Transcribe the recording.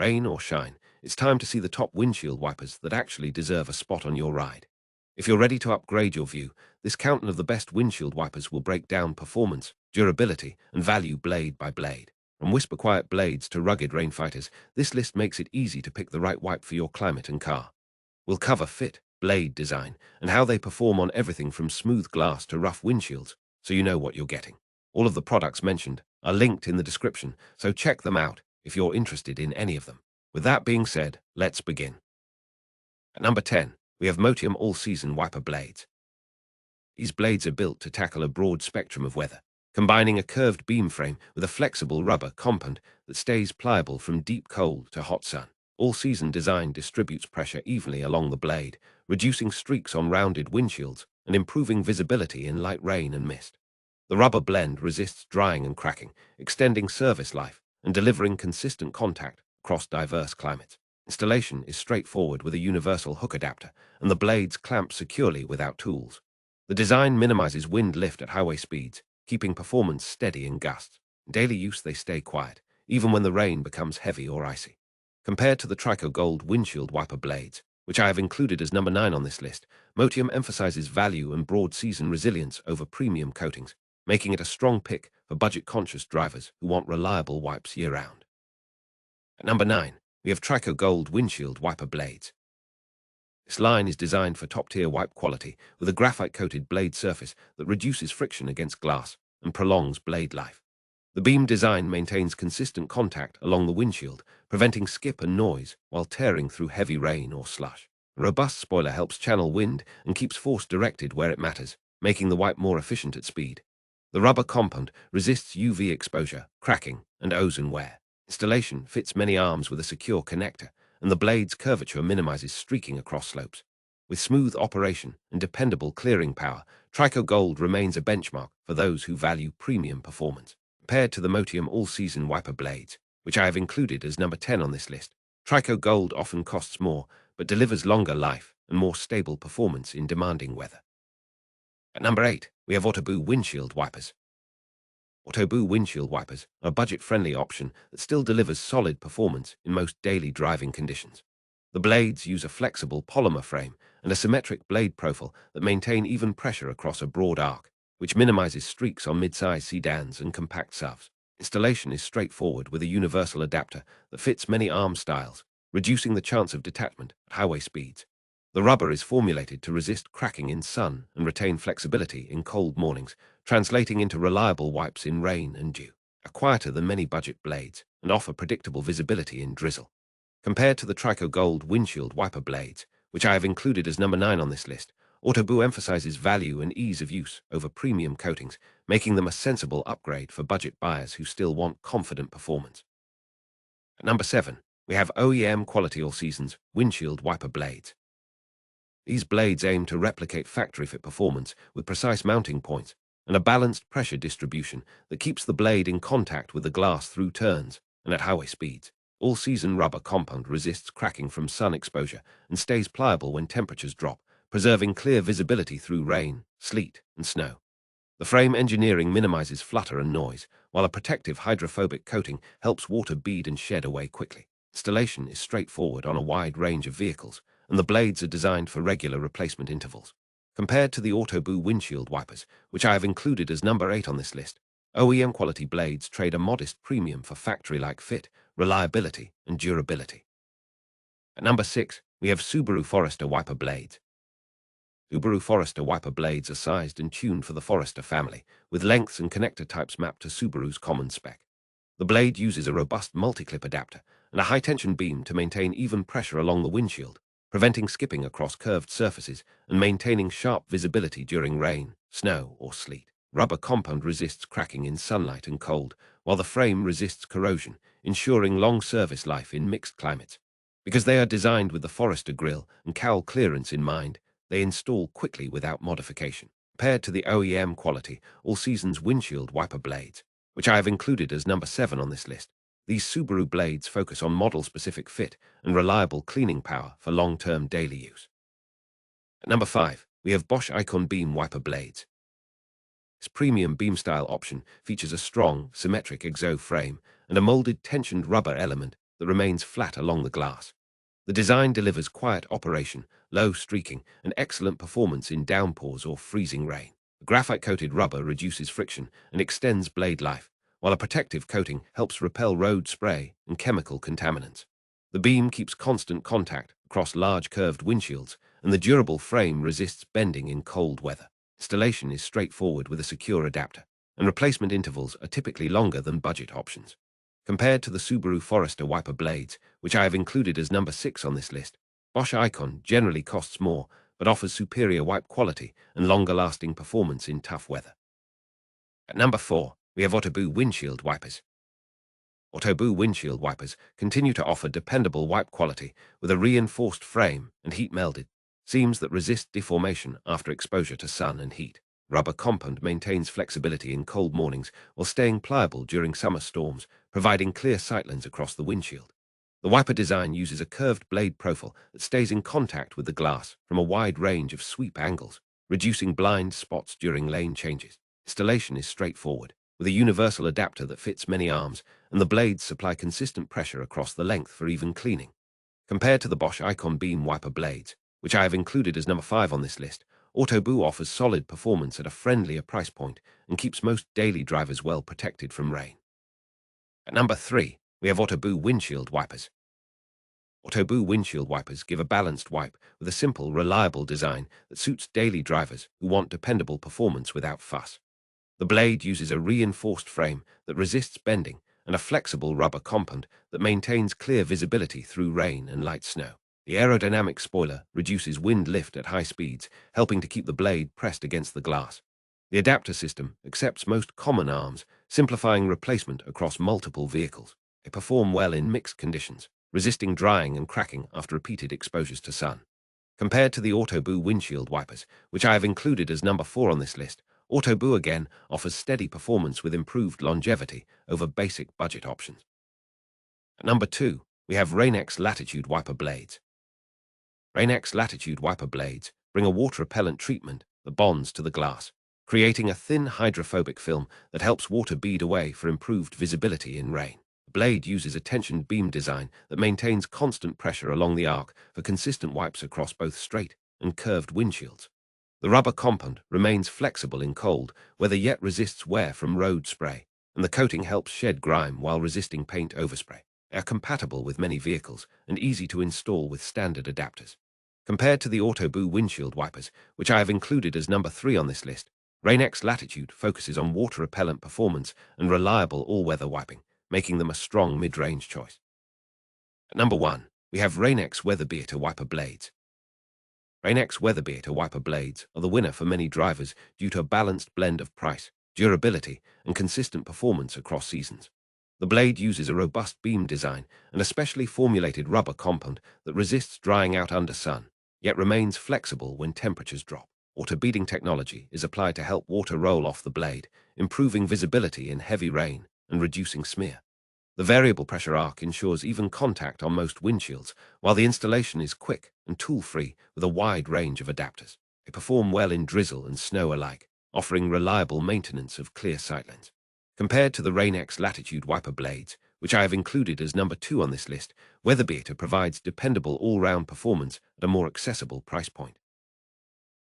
Rain or shine, it's time to see the top windshield wipers that actually deserve a spot on your ride. If you're ready to upgrade your view, this countdown of the best windshield wipers will break down performance, durability, and value blade by blade. From whisper-quiet blades to rugged rain fighters, this list makes it easy to pick the right wipe for your climate and car. We'll cover fit, blade design, and how they perform on everything from smooth glass to rough windshields, so you know what you're getting. All of the products mentioned are linked in the description, so check them out if you're interested in any of them. With that being said, let's begin. At number 10, we have Motium all-season wiper blades. These blades are built to tackle a broad spectrum of weather, combining a curved beam frame with a flexible rubber compound that stays pliable from deep cold to hot sun. All-season design distributes pressure evenly along the blade, reducing streaks on rounded windshields and improving visibility in light rain and mist. The rubber blend resists drying and cracking, extending service life and delivering consistent contact across diverse climates. Installation is straightforward with a universal hook adapter, and the blades clamp securely without tools. The design minimizes wind lift at highway speeds, keeping performance steady in gusts. In daily use, they stay quiet, even when the rain becomes heavy or icy. Compared to the Trico Gold windshield wiper blades, which I have included as number 9 on this list, Motium emphasizes value and broad season resilience over premium coatings, making it a strong pick for budget-conscious drivers who want reliable wipes year-round. At number 9, we have Trico Gold windshield wiper blades. This line is designed for top-tier wipe quality with a graphite-coated blade surface that reduces friction against glass and prolongs blade life. The beam design maintains consistent contact along the windshield, preventing skip and noise while tearing through heavy rain or slush. A robust spoiler helps channel wind and keeps force directed where it matters, making the wipe more efficient at speed. The rubber compound resists UV exposure, cracking, and ozone wear. Installation fits many arms with a secure connector, and the blade's curvature minimizes streaking across slopes. With smooth operation and dependable clearing power, Trico Gold remains a benchmark for those who value premium performance. Compared to the Motium all-season wiper blades, which I have included as number 10 on this list, Trico Gold often costs more, but delivers longer life and more stable performance in demanding weather. At number 8, we have Autoboo windshield wipers. Autoboo windshield wipers are a budget-friendly option that still delivers solid performance in most daily driving conditions. The blades use a flexible polymer frame and a symmetric blade profile that maintain even pressure across a broad arc, which minimizes streaks on mid-size sedans and compact SUVs. Installation is straightforward with a universal adapter that fits many arm styles, reducing the chance of detachment at highway speeds. The rubber is formulated to resist cracking in sun and retain flexibility in cold mornings, translating into reliable wipes in rain and dew. Are quieter than many budget blades and offer predictable visibility in drizzle. Compared to the Trico Gold windshield wiper blades, which I have included as number 9 on this list, AutoBOO emphasizes value and ease of use over premium coatings, making them a sensible upgrade for budget buyers who still want confident performance. At number 7, we have OEM quality all seasons windshield wiper blades. These blades aim to replicate factory-fit performance with precise mounting points and a balanced pressure distribution that keeps the blade in contact with the glass through turns and at highway speeds. All-season rubber compound resists cracking from sun exposure and stays pliable when temperatures drop, preserving clear visibility through rain, sleet, and snow. The frame engineering minimizes flutter and noise, while a protective hydrophobic coating helps water bead and shed away quickly. Installation is straightforward on a wide range of vehicles, and the blades are designed for regular replacement intervals. Compared to the AutoBOO windshield wipers, which I have included as number 8 on this list, OEM quality blades trade a modest premium for factory-like fit, reliability, and durability. At number 6, we have Subaru Forester wiper blades. Subaru Forester wiper blades are sized and tuned for the Forester family, with lengths and connector types mapped to Subaru's common spec. The blade uses a robust multi-clip adapter and a high-tension beam to maintain even pressure along the windshield, preventing skipping across curved surfaces and maintaining sharp visibility during rain, snow, or sleet. Rubber compound resists cracking in sunlight and cold, while the frame resists corrosion, ensuring long service life in mixed climates. Because they are designed with the Forester grille and cowl clearance in mind, they install quickly without modification. Compared to the OEM quality, all-seasons windshield wiper blades, which I have included as number 7 on this list, these Subaru blades focus on model-specific fit and reliable cleaning power for long-term daily use. At number 5, we have Bosch ICON beam wiper blades. This premium beam-style option features a strong, symmetric exo frame and a molded tensioned rubber element that remains flat along the glass. The design delivers quiet operation, low streaking, and excellent performance in downpours or freezing rain. A graphite-coated rubber reduces friction and extends blade life, while a protective coating helps repel road spray and chemical contaminants. The beam keeps constant contact across large curved windshields, and the durable frame resists bending in cold weather. Installation is straightforward with a secure adapter, and replacement intervals are typically longer than budget options. Compared to the Subaru Forester wiper blades, which I have included as number 6 on this list, Bosch ICON generally costs more, but offers superior wipe quality and longer-lasting performance in tough weather. At number 4, we have AutoBOO windshield wipers. AutoBOO windshield wipers continue to offer dependable wipe quality with a reinforced frame and heat-melded seams that resist deformation after exposure to sun and heat. Rubber compound maintains flexibility in cold mornings while staying pliable during summer storms, providing clear sightlines across the windshield. The wiper design uses a curved blade profile that stays in contact with the glass from a wide range of sweep angles, reducing blind spots during lane changes. Installation is straightforward, with a universal adapter that fits many arms, and the blades supply consistent pressure across the length for even cleaning. Compared to the Bosch ICON beam wiper blades, which I have included as number 5 on this list, AutoBOO offers solid performance at a friendlier price point and keeps most daily drivers well protected from rain. At number 3, we have AutoBOO windshield wipers. AutoBOO windshield wipers give a balanced wipe with a simple, reliable design that suits daily drivers who want dependable performance without fuss. The blade uses a reinforced frame that resists bending and a flexible rubber compound that maintains clear visibility through rain and light snow. The aerodynamic spoiler reduces wind lift at high speeds, helping to keep the blade pressed against the glass. The adapter system accepts most common arms, simplifying replacement across multiple vehicles. They perform well in mixed conditions, resisting drying and cracking after repeated exposures to sun. Compared to the AutoBOO windshield wipers, which I have included as number 4 on this list, AutoBOO again offers steady performance with improved longevity over basic budget options. At number 2, we have Rain-X Latitude wiper blades. Rain-X Latitude wiper blades bring a water-repellent treatment that bonds to the glass, creating a thin hydrophobic film that helps water bead away for improved visibility in rain. The blade uses a tensioned beam design that maintains constant pressure along the arc for consistent wipes across both straight and curved windshields. The rubber compound remains flexible in cold weather yet resists wear from road spray, and the coating helps shed grime while resisting paint overspray. They are compatible with many vehicles and easy to install with standard adapters. Compared to the AutoBOO windshield wipers, which I have included as number 3 on this list, Rain-X Latitude focuses on water-repellent performance and reliable all-weather wiping, making them a strong mid-range choice. At number 1, we have Rain-X WeatherBeater wiper blades. Rain-X WeatherBeater wiper blades are the winner for many drivers due to a balanced blend of price, durability, and consistent performance across seasons. The blade uses a robust beam design and a specially formulated rubber compound that resists drying out under sun, yet remains flexible when temperatures drop. Water-beading technology is applied to help water roll off the blade, improving visibility in heavy rain and reducing smear. The variable pressure arc ensures even contact on most windshields, while the installation is quick and tool-free with a wide range of adapters. They perform well in drizzle and snow alike, offering reliable maintenance of clear sightlines. Compared to the Rain-X Latitude wiper blades, which I have included as number 2 on this list, WeatherBeater provides dependable all-round performance at a more accessible price point.